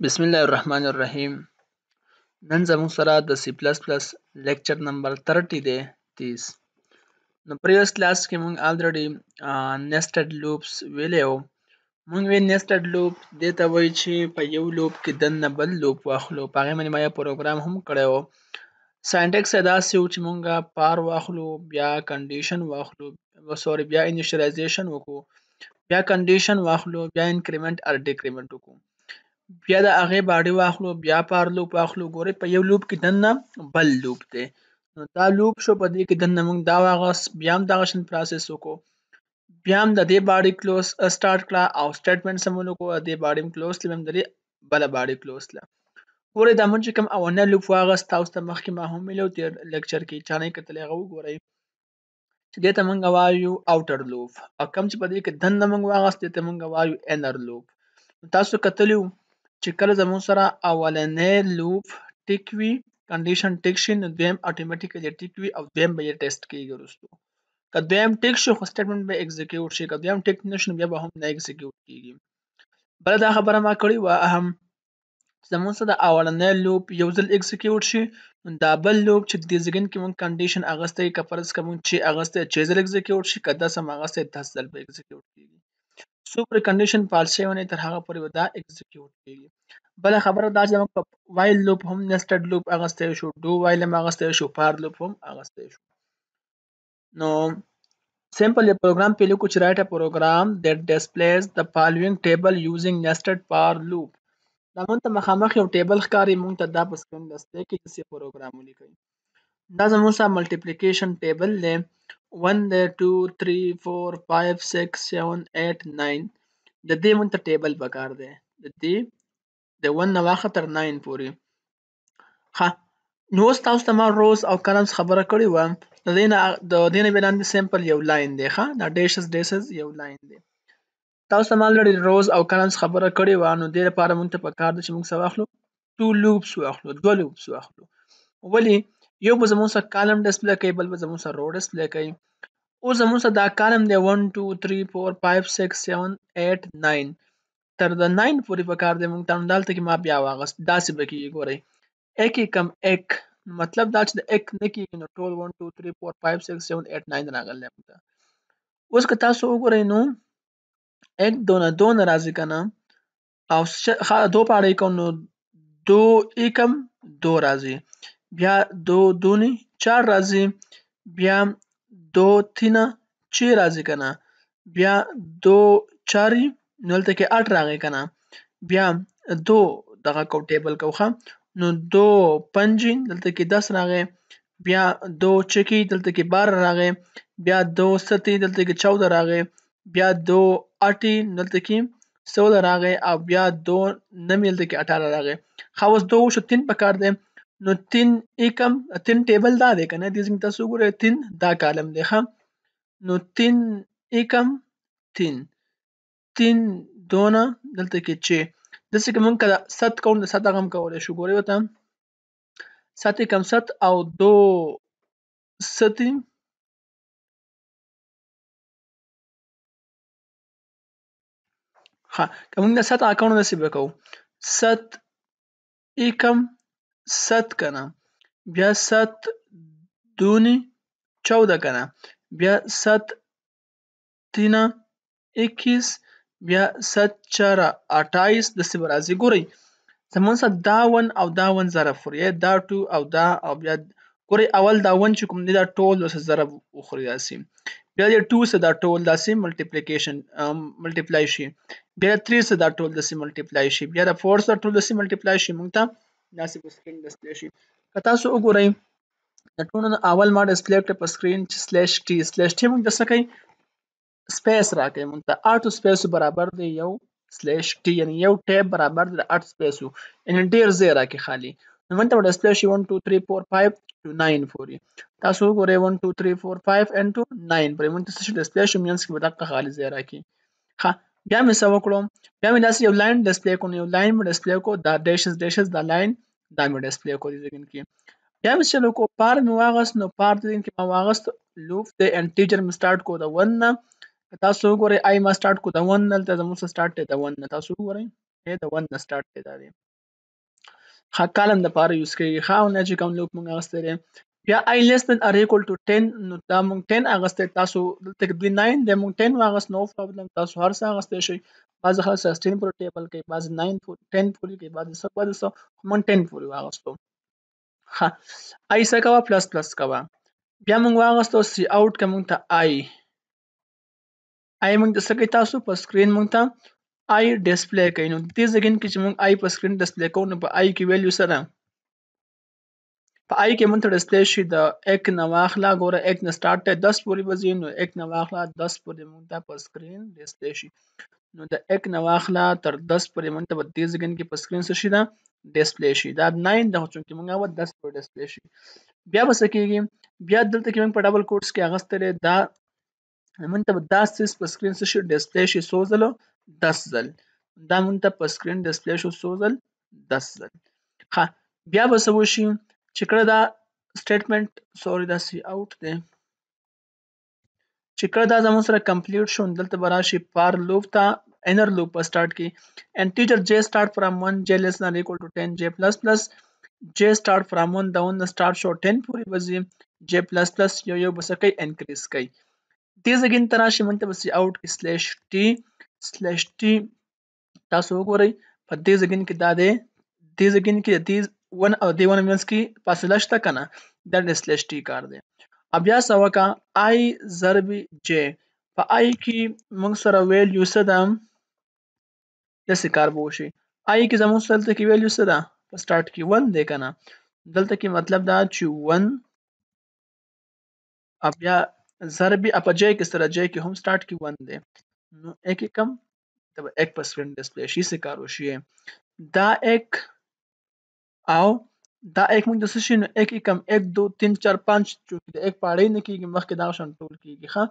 بسم الله الرحمن الرحیم. نن زموږ سره د سی پلس پلس لیکچر نمبر 30 دی 30. نو پریوس کلاس کې مونږ الریډي nested loops ویلې وو. مونږ وی nested loop دې ته وایي چې په یو لوپ کې دننه بل لوپ واخلو. په هغې باندې ما یو پروګرام هم کړی وو. ساینټکس یې داسې و چې مونږه پار واخلو، بیا کنډیشن واخلو، بیا انیشیلایزیشن وکړو، بیا کنډیشن واخلو، بیا انکریمنٹ او ډیکریمنٹ وکړو، بیا د هغې باډي واخلو، بیا پار لوپ واخلو. ګورئ په یو لوپ کې دننه بل لوپ دی. نو دا لوپ شو، په دې کې دننه موږ دا واغست، بیا هم دغه شان پروسس وکړو، بیا هم د دې باډي کلوز سټارټ کړه او سټیټمنټ سمول وکړو، د دې باډي هم کلوز کړه، بیا هم د دې بله باډي کلوز کړه. ګورئ دا موږ چې کوم اولنی لوپ واغست، تاسو ته مخکې ما هم ویلي وو تېر لیکچر کې، چا نه کتلی هغه وګورئ چې دې ته موږ وایو اوټر لوپ، او کوم چې په دې کې دننه موږ واغست دې ته موږ وایو انر لوپ. تاسو کتلی وو چې کله زموږ سره اولنی لوپ ټیک وي، کنډیشن ټیک شي، نو دویم اتوماتیکلی ټیک وي او دویم به یې ټیسټ کیږي وروستو. که دویم ټیک شي خو سټیټمنټ به ایګزیکیوټ شي، که دویم ټیک نه شي نو بیا به هم نه ایګزیکیوټ کیږي. بله دا خبره ما کړې وه اهم، زموږ سره د اولنی لوپ یو ځل ایګزیکیوټ شي، نو دا بل لوپ چې د دې ځګند کې مونږ کنډیشن اغستی، که فرض کوو مونږ چې اغستی 6 ځل ایګزیکیوټ شي، که 10 هم اغستی 10 ځل به ایګزیکیوټ کیږي. څو پورې کنډیشن فالس شوی نه تر هغه پورې به دا ایګزیکیوټ کیږي. بله خبره دا چې موږ په وایل لوپ هم nested لوپ اغستی شو، ډو وایل هم اغستی شو، پار لوپ هم اغستی شو. نو سمپل یو پروګرام پې لیکو چې write a program that displays the following table using nested for loop. دا مونږ ته مخامخ یو ټیبل ښکاري، مونږ ته دا په سکرین ډسپلی کې داسې پروګرام ولیکئ. دا زموږ سره ملټیپلیکیشن ټیبل دی، 1 دی 2 3 4 5 6 7 8 9. د دې مونږ ته ټیبل پکار دی، د دې د 1 نه واخله تر 9 پورې. ښه، نو اوس تاسو ته ما روز او کالمز خبره کړې وه، د دې نه بیا لاندې سمپل یو لاین دی. ښه، دا ډیشز یو لاین دی. تاسو ته ما الریډي روز او کالمز خبره کړې وه، نو دې لپاره مونږ ته پکار ده چې مونږ څه واخلو، 2 لوپس واخلو، 2 لوپس واخلو. ولې؟ یو به زموږ سره کالم ډسپلی کوي، بل به زموږ سره رو ډسپلی کوي. اوس زموږ سره دا کالم دی 1 2 3 4 5 6 7 8 9 تر د 9 پورې پکار دی مونږ ته. نو دلته کې ما بیا واغست، داسې به کېږي. ګورئ ایک یې کم ایک، مطلب دا چې د ایک نه کېږي، نو ټول 1 2 3 4 5 6 7 8 9 راغلی مونږ ته. اوس که تاسو وګورئ نو ایک دو نه راځي که نه، او دو پاړه یې کوو نو دو ایکم دو راځي، بیا دو دونی 4 راځي، بیا دو تینه 6 راځي که نه، بیا دو چاری نو دلته کې 8 راغی که نه، بیا دو دغه کو ټیبل کو ښه، نو دو پنجی دلته کې 10 راغی، بیا دو چکی دلته کې 12 راغی، بیا دو ستی دلته کې 14 راغی، بیا دو اټی دلته کې 16 راغی، او بیا دو نمی دلته کې 18 راغی. ښه، اوس دو شو 3 پکار دی، نو 3 ایکم 3 ټیبل دا دی که نه، دې ځای تاسو وګورئ 3 دا کالم دی. ښه، نو 3 ایکم 3 3 دونه دلته کې 6. داسې که مونږ که 7 کوو نو 7 هغه هم کولی شو. ګورئ ورته 7 ایکم 7 او دو ستی ښه، که مونږ د 7 هغه کوو نو داسې به کوو 7 ایکم 7 که نه، بیا 7 دونی 14 که نه، بیا 7 تینا 21، بیا 7 چاره 28 داسې به راځي. ګورئ زموږ سره دا 1 او دا 1 ضرب خوري، دا 2 او دا، او بیا ګورئ اول دا 1 چې کوم دی دا ټول ورسره ضرب وخوري داسې، بیا د 2 سره دا ټول داسې ملټیپلای شي، بیا 3 سره دا ټول داسې ملټیپلای شي، بیا د 4 سره ټول داسې ملټیپلای شي، مونږ ته داسې په سکرین ډسپلی شي. که تاسو وګورئ د ټولو نه اول ما ډسپلی کړه په سکرین چې سلیش ټي مونږ ته څه کوي، سپیس راکوي مونږ ته، 8 سپیسو برابر دی یو سلیش ټي، یعنی یو ټیب برابر دی د 8 سپیسو، یعنی ډیر ځای راکوي خالي. نو مونږ ته ډسپلی شي 1 2 3 4 5 to 9 پورې. تاسو وګورئ 1 2 3 4 5 and to 9 پورې مونږ ته څه شي ډسپلی شي، مینس کې به دقه خالي ځای راکوي. ښه، بیا مې څه وکړو، بیا مې داسې یو لاین ډسپلی کړو، یو لاین مې ډسپلی کړو، دا ډیشز دا لاین دا مې ډسپلی کړو دې ځای کې. بیا مې چلو کو پار مې واغست، نو پار دې کې ما واغست لوپ د انټیجر مې سٹارټ کو د 1 نه. تاسو وګورئ آی ما سٹارټ کو د 1 نه، دلته زموږ سره سٹارټ دی د 1 نه، تاسو وګورئ د 1 نه سٹارټ دی دا دی. ښه کالم دپاره یوز کېږي. ښه او نه چې کوم لوپ مونږ اخیستی دی. بیا I less than or equal to 10 نو دا مونږ 10 اخیستی. تاسو دلته کې دوی 9 دی مونږ 10 واخیست نو پرابلم تاسو هر څه اخیستی شئ. بعضې خلک 16 پورې ټیبل کوي، بعضې 9 پورې 10 پورې کوي، بعضې څه مونږ 10 پورې واخیستو. ښه I څه کوه پلس پلس کوه. بیا مونږ واخیستو سی آوټ که مونږ ته I مونږ ته څه کوي تاسو په سکرین مونږ ته I ډسپلی کوي. نو دې ځای کې چې مونږ I په سکرین ډسپلی کوو نو په I کې ویلیو څه ده؟ په I کې مونږ ته ډسپلی شي د 1 نه واخله ګوره 1 نه سټارټ دی 10 پورې به ځي نو 1 نه واخله 10 پورې مونږ ته په سکرین ډسپلی شي. نو د 1 نه واخله تر 10 پورې مونږ ته په دې ځای کې په سکرین څه شي ده ډسپلی شي. دا 9 ده خو چونکې مونږ هغه 10 پورې ډسپلی شي. بیا به څه کېږي؟ بیا دلته کې مونږ په ډبل کوټس کې اخیستی دی دا مونږ ته به دا څیز په سکرین څه شي ډسپلی شي څو ځله 10 ځل. دا مونږ ته په سکرین ډسپلی شو څو ځل 10 ځل. ښه بیا به څه وشي چې کله دا سټیټمنټ سوري دا سی آوټ دی چې کله دا زموږ سره کمپلیټ شو دلته به راشي فار لوپ ته انر لوپ په سټارټ کې انټیجر j start from 1 j less than or equal to 10 j plus plus j start from 1 دا 1 start شو 10 پورې به ځي j plus plus یو به څه کوي انکریز کوي. دې ځای ته راشي مونږ ته به سی آوټ کې سلیش ټي تاسو وګورئ په دې ځای کې دا دی دې ځای کې د دې ون او دې ون منځ کې فاصله شته که نه دا د سلیش ټي کار دی. بیا څه وکړه I ضرب j په I کې مونږ سره ویلیو څه ده داسې کار به وشي. I کې زموږ سره دلته کې ویلیو څه ده په سټارټ کې 1 دی که نه دلته کې مطلب دا چې 1 بیا ضرب په j کې سره j کې هم سټارټ کې 1 دی نو 1 کم ته به 1 په سکرین ډسپلی شي څه کار وشي دا 1 او دا 1 موږ د څه شي نو 1 کم 1 2 3 4 5 چونکې د 1 پاړې نه کېږي مخکې دغه شان ټول کېږي ښه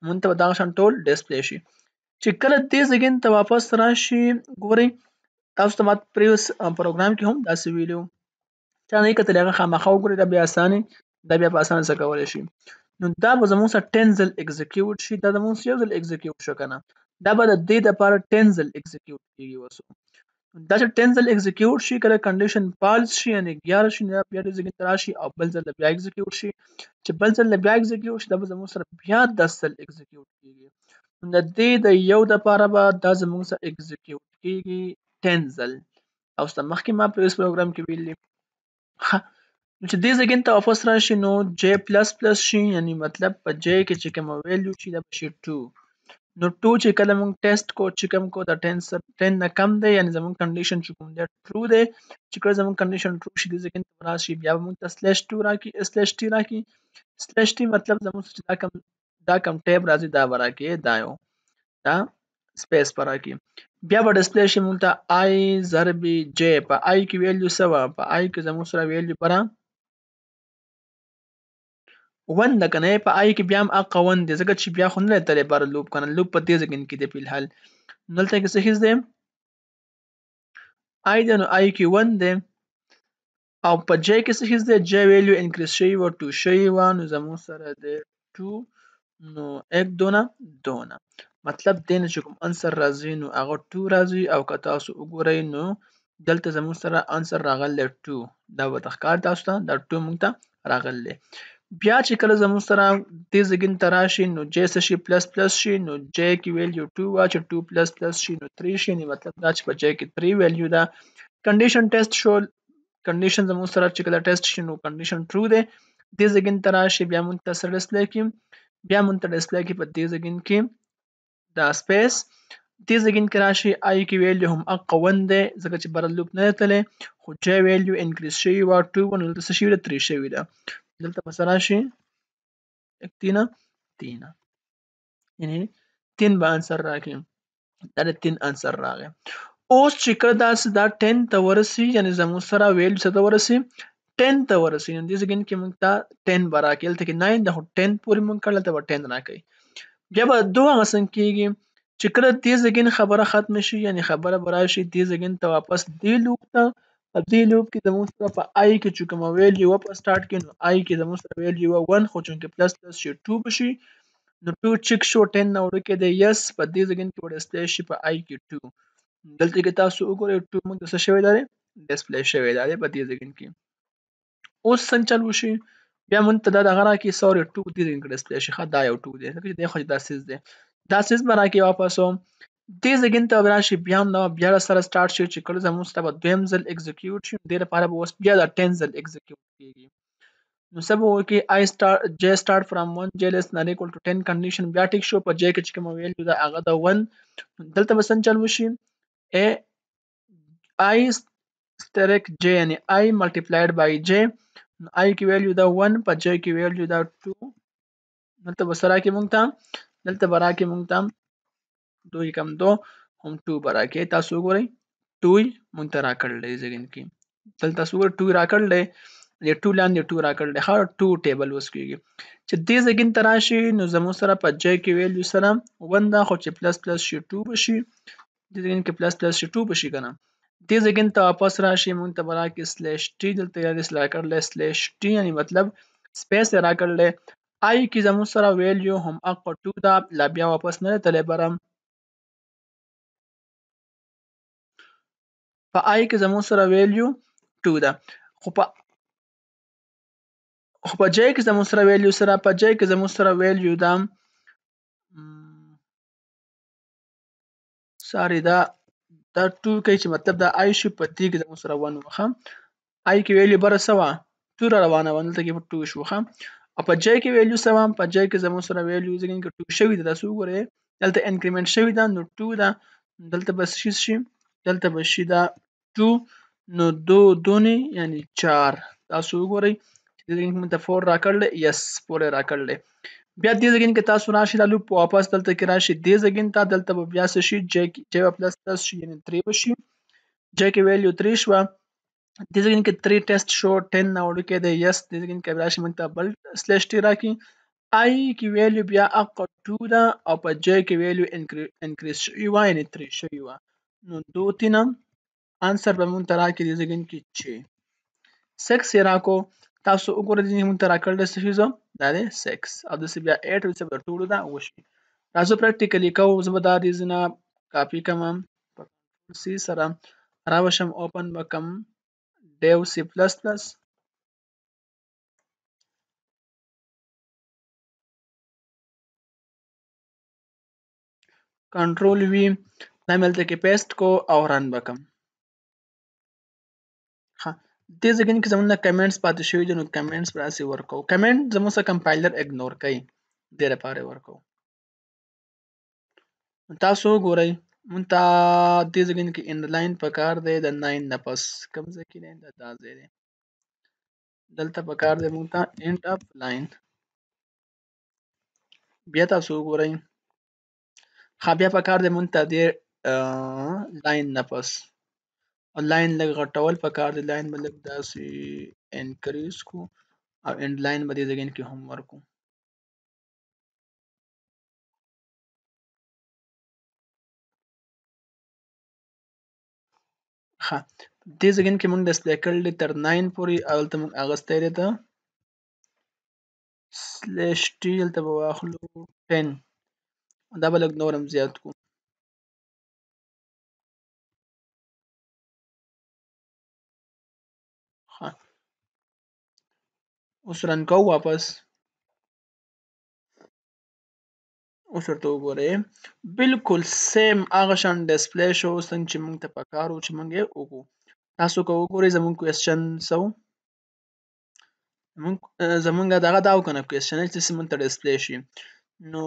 مونږ ته به دغه شان ټول ډسپلی شي. چې کله دې ځای ته واپس راشي ګورئ تاسو ته ما پریوس پروګرام کې هم داسې ویلي چا نه یې کتلی هغه خامخا وګورئ دا بیا اسانې دا بیا په اسانه څه کولی شي. نو دا به زموږ سره 10 ځل اکزیکیوټ شي دا زموږ یو ځل اکزیکیوټ شو که نه دا به د دې دپاره 10 ځل اکزیکیوټ کېږي اوس دا چې 10 ځل اکزیکیوټ شي کله کنډیشن فالس شي یعنې 11 شي نو بیا دې ځای ته راشي او بل ځل بیا اکزیکیوټ شي چې بل ځل بیا اکزیکیوټ شي دا به زموږ سره بیا 10 ځل اکزیکیوټ کېږي. نو د دې د یو دپاره به دا زموږ سره اکزیکیوټ کېږي 10 ځل او څه مخکې ما پریوس پروګرام کې ویلي. چې دې ځای ته واپس راشي نو j پلس پلس شي یعنی مطلب په j کې چې کومه ویلیو شي دا به شي 2 نو 2 چې کله موږ ټیسټ کو چې کوم کو دا 10 نه کم دی یعنی زموږ کنډیشن چې کوم دی ټرو دی چې کله زموږ کنډیشن ټرو شي دې ځای ته راشي بیا به موږ ته سلیش ټي راکړي سلیش ټي مطلب زموږ چې دا کم ټیب راځي دا به راکړي دا یو دا سپیس به راکړي. بیا به ډسپلی شي موږ ته I ضرب j په I کې ویلیو څه وه په I کې زموږ سره ویلیو پره 1 ده که نه په I کې بیا هم حقه 1 دی ځکه چې بیا خو نه دی تللی بهر لوپ که نه لوپ په دې ځای کې دی فلحال دلته کې څه هیڅ دی I دی نو I کې 1 دی او په j کې څه هیڅ دی j ویلیو انکریز شوي وه 2 شوي وه نو زموږ سره دی 2 نو 1 دونه مطلب دی نه چې کوم انسر راځي نو هغه 2 راځي او که تاسو وګورئ نو دلته زموږ سره انسر راغلی 2 دا به ښکار تاسو ته دا 2 موږ ته راغلی. بیا چې کله زموږ سره دې ځای ته راشي نو j څه شي پلس پلس شي نو j کې ویلیو 2 وه چې 2 پلس پلس شي نو 3 شي مطلب دا چې په j کې 3 ویلیو ده کنډیشن ټیسټ شو کنډیشن زموږ سره چې کله ټیسټ شي نو کنډیشن ټرو دی دې ځای ته راشي بیا موږ ته څه ډسپلی کړي بیا موږ ته ډسپلی کړي په دې ځای کې دا سپیس دې ځای کې راشي I کې ویلیو هم حقه 1 دی ځکه چې بهر لوپ نه دی تللی خو j ویلیو انکریز شوي وه 2 نو دلته څه شوي ده 3 شوي ده دلته به څه راشي 3 یعنې 3 به انسر راکړي دا د 3 انسر راغی. اوس چې کله دا 10 ته ورسي یعنې زموږ سره ویلیو څه ته ورسي 10 ته ورسي نو دې ځای کې موږ ته 10 به راکړي دلته کې 9 ده خو 10 پورې موږ کړل دلته به 10 راکوي. بیا به دغه څنګه کېږي چې کله دې ځای خبره ختمه شي یعنې خبره به راشي دې ځای ته واپس دې لوپ ته په دې لوپ کې زموږ سره په I کې چې کومه ویلیو وه په سټارټ کې نو I کې زموږ سره ویلیو وه 1 خو چونکې پلس پلس شي 2 به شي نو 2 چک شو 10 نه ورکې دی یس په دې ځای کې به ډسپلی شي په I کې 2 دلته کې تاسو وګورئ 2 موږ ته څه شوی دی ډسپلی شوی دی په دې ځای کې. اوس څنګه چل وشي بیا مونږ ته دا دغه راکړي سوري 2 دې ځای کې ډسپلی شي. ښه دا یو 2 دی ځکه چې دی خو دا سیز دی. دا سیز به راکړي واپس دې ځای ته به راشي بیا هم بیا سره سټارټ شي چې کله زموږ سره به دویم ځل اکزیکیوټ شي دې لپاره به اوس بیا دا 10 ځل اکزیکیوټ کېږي. نو څه به وکړي جے سټارټ فرام 1 جے لیس نان ایکول ټو 10 کنډیشن بیا ټیک شو په جے کې چې کوم ویلیو ده هغه د 1 دلته به څنګه چل وشي ا I سترک j یعنی I multiplied by j I کې ویلیو دا 1 په j کې ویلیو دا 2 دلته به سره کې مونږ ته دلته به راکې مونږ ته 2 کم 2 هم 2 به راکې تاسو وګورئ 2 مونږ ته راکړل دی ځګین کې دلته تاسو وګورئ 2 راکړل دی د 2 لاندې 2 راکړل دی ښه 2 ټیبل اوس کېږي چې دې ځګین ته راشي نو زموږ سره په j کې ویلیو سره 1 دا خو چې پلس پلس شي 2 بشي دې ځګین کې پلس پلس شي 2 بشي کنه دې ځګین ته واپس راشي مونږ ته به راکړي سلیش ټي دلته یې راکړل سلیش ټي یعنی مطلب سپیس یې راکړل آی کې زموږ سره ویلیو هم اقا 2 دا لا بیا واپس نه تللی برم په آی کې زموږ سره ویلیو 2 ده خو په جای کې زموږ سره ویلیو سره په جای کې زموږ سره ویلیو ده ساري دا 2 کوي چې مطلب دا آی شي په دې کې زموږ سره 1 وخه آی کې ویلیو بره سوا 2 را روانه و دلته کې په 2 شو ښه او په جای کې ویلیو سوا په جای کې زموږ سره ویلیو ځکه کې 2 شوی ده تاسو وګورئ دلته انکریمنٹ شوی ده نو 2 ده دلته به شي دلته به شي دا 2 نو 2 دونی یعنی 4 تاسو وګورئ دې موږ ته 4 راکړل یس 4 راکړل بیا دې ځګین کې تاسو راشي د لوپ واپس دلته کې راشي دې ځګین ته دلته به بیا شي جے پلس پلس شي یعنی 3 بشي جے کې ویلیو 3 شو دې ځګین کې 3 ټیسټ شو 10 نه وړو کې دی یس دې ځګین کې راشي موږ ته بل سلیش ټی راکې آی کې ویلیو بیا اقا 2 ده او په جے کې ویلیو انکریز شوی و یعنی 3 شوی و نو 2 تینم انسر به مونږ ته راکې دې ځګین کې چې 6 یې راکو تاسو وګورئ چې موږ ته راکړل څه شي دا دی 6 او داسې بیا 8 چې به ټولو دا وشي راځو پریکټیکلی کوو زه به دا دې ځنه کاپي کوم په سی سره راوشم اوپن وکم ډیو سی پلس پلس کنټرول وی دا ملته کې پیسټ کو او رن وکم ها دې ځکه چې زمونږ کمنټس پاتې شوی دي نو کمنټس پر اسې ورکو کمنټ زموږ سره کمپایلر اګنور کوي دې لپاره ورکو تاسو وګورئ مونږ ته دې ځکه کې اند لاین پکار دی د 9 نه پس کوم ځای کې دی دا ځای دی دلته پکار دی مونږ ته اند اپ لاین بیا تاسو وګورئ ها بیا پکار دی مونږ ته دې لاین نه پس لاین لږ غټول پکار دی لاین به لږ داسې انکریز کو او اند لاین به دې ځای کې هم ورکو ها دې ځای کې مونږ ډسپلی کړل تر 9 پورې او دلته مونږ اغستی دی ته سلیش ټي دلته به واخلو 10 دا به لږ نور هم زیات کو ها اوس رن کوو واپس اوس ورته وګورئ بالکل سیم هغه شان ډسپلی شو څنګه چې موږ ته پکار و چې موږ یې وکړو تاسو که وګورئ زموږ کوېسچن څه و زموږ دغه دا و که نه کوېسچن چې موږ ته ډسپلی شي نو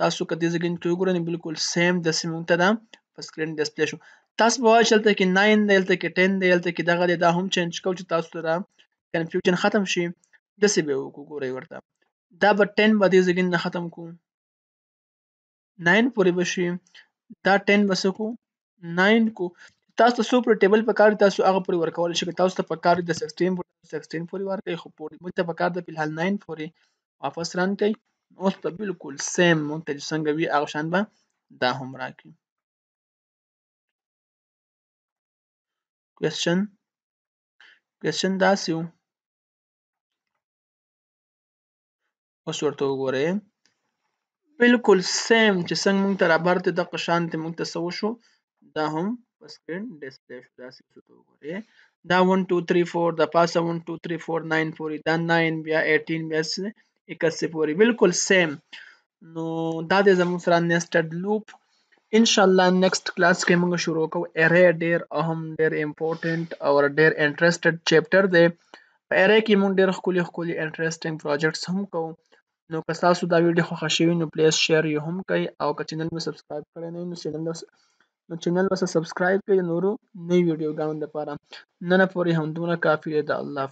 تاسو که دې ځای کې وګورئ بالکل سیم داسې موږ ته دا په سکرین ډسپلی شو تاسو به وایئ چې هلته کې 9 دی هلته کې 10 دی هلته کې دغه دی دا هم چینج کوو چې تاسو سره کنفیوژن ختم شي داسې به وکړو ګورئ ورته دا به 10 به دې ځای نه ختم کړو 9 پورې بشي دا 10 بس کو 9 کو تاسو ته څو پر ټیبل په کار تاسو هغه پورې ورکول شي تاسو ته په کار د 16 پورې ورکړئ خو پورې موږ ته په کار د فلحال 9 پورې واپس رن کړئ اوس په بالکل سیم موږ ته څنګه وي هغه شان به دا هم راکړي کوېسچن داسې و اوس ورته وګورئ بالکل سیم چې څنګه موږ ته رابرته دغه شانتې موږ ته څه وشو دا هم په سکرین ډسپلی شو. داسې څه ته وګورئ دا 1 2 3 4 د پاسه 1 2 3 4 9 پورې دا 9 بیا 18 بیا 81 پورې بالکل سیم. نو دا د زموږ سره نیسټډ لوپ. ان شاء الله نیکسٹ کلاس کې موږ شروع کوو ارے. ډیر اهم ډیر امپورټنت او ډیر انټرېسټډ چپټر دی. په ارے کې موږ ډیر ښکلي انټرېسټینګ پروجیکټس هم کوو. نو که تاسو دا ویډیو خوښه شوي نو پلیز شیر یې هم کړئ او که چینل مو سبسکرایب کړی نه وي نو چینل به سبسکرایب کړئ د نورو نوي ویډیوګانو لپاره. نن پورې همدومره کافي دی. د الله